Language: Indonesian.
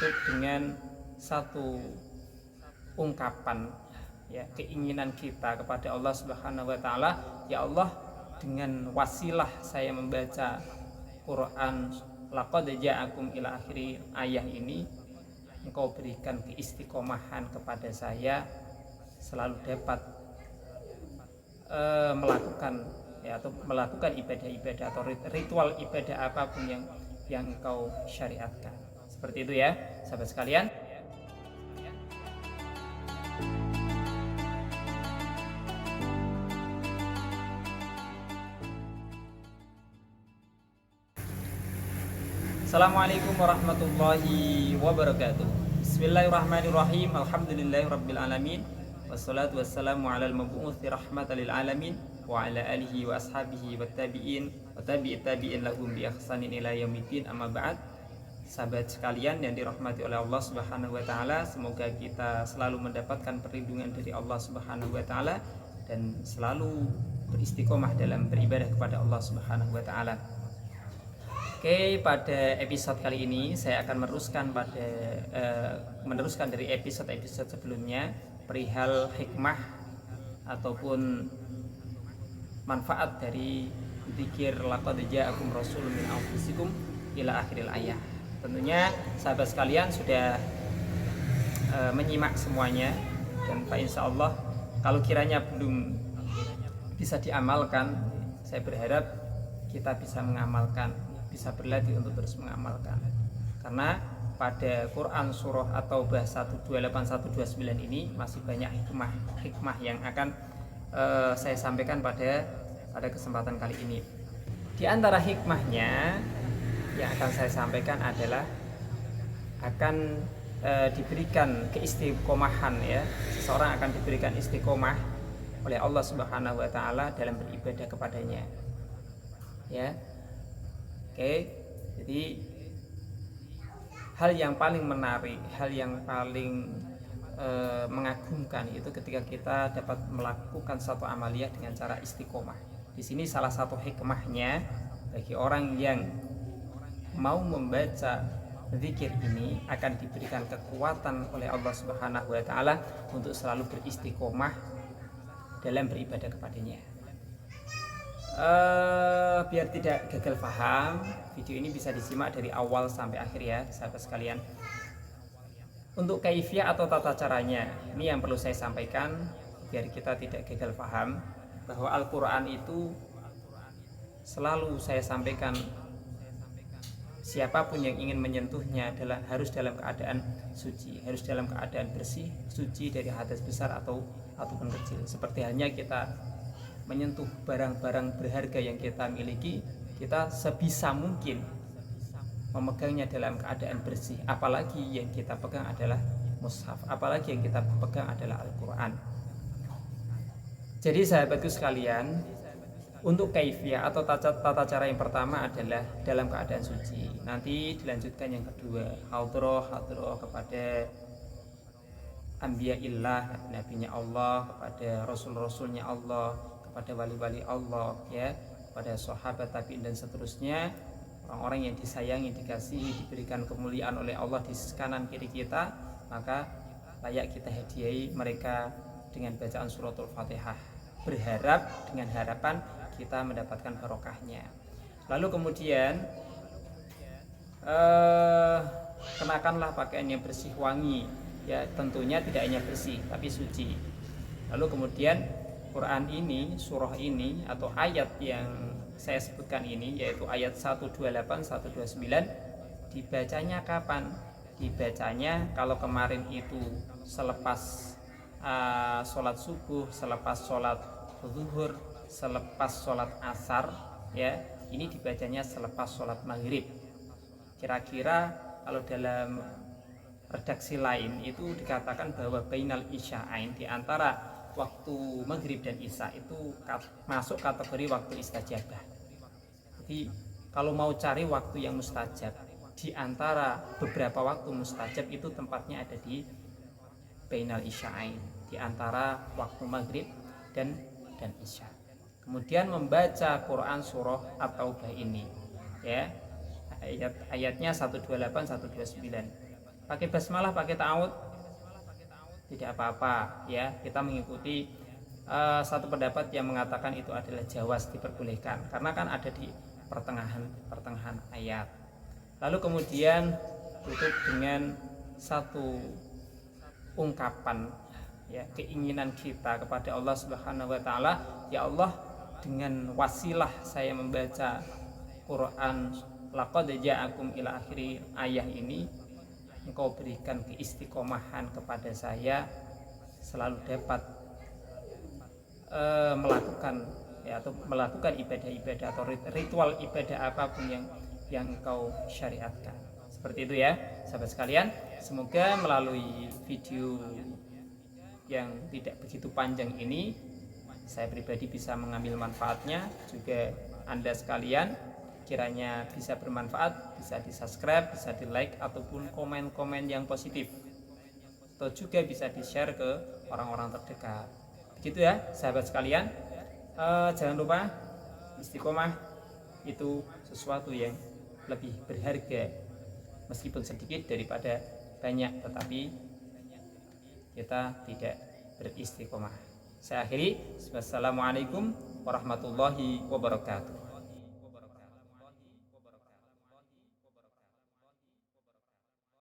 ditutup dengan satu ungkapan, ya, keinginan kita kepada Allah Subhanahu wa taala, ya Allah, dengan wasilah saya membaca Quran laqad ja'akum ila akhiri ayat ini, Engkau berikan keistiqomahan kepada saya selalu dapat melakukan, ya, atau melakukan ibadah-ibadah atau ritual ibadah apapun yang Engkau syariatkan. Seperti itu ya, sahabat sekalian. Assalamualaikum warahmatullahi wabarakatuh. Bismillahirrahmanirrahim. Alhamdulillahirabbil alamin. Wassalatu wassalamu alal mab'uutsi rahmatan lil alamin wa ala alihi wa ashabihi wattabi'in wa tabi'it tabi'in lahum bi ihsanin ila yaumiddin. Amma ba'd. Sahabat sekalian yang dirahmati oleh Allah Subhanahu wa taala, semoga kita selalu mendapatkan perlindungan dari Allah Subhanahu wa taala dan selalu beristiqomah dalam beribadah kepada Allah Subhanahu wa taala. Oke, pada episode kali ini saya akan meneruskan dari episode sebelumnya perihal hikmah ataupun manfaat dari zikir laqad ja'akum rasulun min anfusikum ila akhiril ayat. Tentunya sahabat sekalian sudah menyimak semuanya, dan Pak insya Allah kalau kiranya belum bisa diamalkan, saya berharap kita bisa mengamalkan, bisa berlatih untuk terus mengamalkan, karena pada Quran surah atau bahasa 128 129 ini masih banyak hikmah yang akan saya sampaikan pada kesempatan kali ini. Di antara hikmahnya yang akan saya sampaikan adalah akan diberikan keistiqomahan, ya, seseorang akan diberikan istiqomah oleh Allah Subhanahu wa taala dalam beribadah kepadanya, ya. Oke, jadi hal yang paling menarik, hal yang paling mengagumkan itu ketika kita dapat melakukan satu amaliyah dengan cara istiqomah. Di sini salah satu hikmahnya bagi orang yang mau membaca zikir ini akan diberikan kekuatan oleh Allah Subhanahu wa taala untuk selalu beristiqomah dalam beribadah kepadanya. Biar tidak gagal paham, video ini bisa disimak dari awal sampai akhir ya sahabat sekalian. Untuk kaifiyah atau tata caranya, ini yang perlu saya sampaikan biar kita tidak gagal paham, bahwa Al-Quran itu selalu saya sampaikan, siapapun yang ingin menyentuhnya adalah harus dalam keadaan suci, harus dalam keadaan bersih, suci dari hadas besar ataupun kecil. Seperti halnya kita menyentuh barang-barang berharga yang kita miliki, kita sebisa mungkin memegangnya dalam keadaan bersih. Apalagi yang kita pegang adalah mushaf, apalagi yang kita pegang adalah Al-Quran. Jadi sahabatku sekalian, untuk kaifiyah atau tata cara yang pertama adalah dalam keadaan suci. Nanti dilanjutkan yang kedua, hadroh kepada anbiya'illah, nabinya Allah, kepada rasul-rasulnya Allah, kepada wali-wali Allah, ya, kepada sahabat, tabi'in dan seterusnya, orang-orang yang disayangi, dikasihi, diberikan kemuliaan oleh Allah di kanan kiri kita, maka layak kita hadiahi mereka dengan bacaan suratul Fatihah, berharap dengan harapan kita mendapatkan barokahnya. Lalu kemudian kenakanlah pakaian yang bersih, wangi, ya, tentunya tidak hanya bersih tapi suci. Lalu kemudian Quran ini, surah ini atau ayat yang saya sebutkan ini, yaitu ayat 128 129, dibacanya kapan? Dibacanya kalau kemarin itu selepas sholat subuh, selepas sholat zuhur, selepas sholat asar, ya, ini dibacanya selepas sholat maghrib. Kira-kira kalau dalam redaksi lain itu dikatakan bahwa bainal isya'ain, di antara waktu maghrib dan isya itu masuk kategori waktu istajabah. Jadi kalau mau cari waktu yang mustajab di antara beberapa waktu mustajab, itu tempatnya ada di bainal isya'ain, di antara waktu maghrib dan isya. Kemudian membaca Quran surah At-Taubah ini, ya, ayatnya 128 129. pakai basmalah, pakai ta'awud, tidak apa-apa ya. Kita mengikuti satu pendapat yang mengatakan itu adalah jawaz, diperbolehkan, karena kan ada di pertengahan ayat. Lalu kemudian tutup dengan satu ungkapan ya, keinginan kita kepada Allah Subhanahu wa taala, ya Allah, dengan wasilah saya membaca Quran laqad ja'akum ila akhiri ayat ini, Engkau berikan keistiqomahan kepada saya selalu dapat melakukan ya, atau melakukan ibadah-ibadah atau ritual ibadah apapun yang Engkau syariatkan. Seperti itu ya sahabat sekalian. Semoga melalui video yang tidak begitu panjang ini, saya pribadi bisa mengambil manfaatnya, juga Anda sekalian kiranya bisa bermanfaat, bisa di subscribe, bisa di like, ataupun komen-komen yang positif, atau juga bisa di share ke orang-orang terdekat. Begitu ya sahabat sekalian. Jangan lupa istiqomah itu sesuatu yang lebih berharga, meskipun sedikit daripada banyak, tetapi kita tidak beristiqomah. Saya akhiri. Wassalamualaikum warahmatullahi wabarakatuh.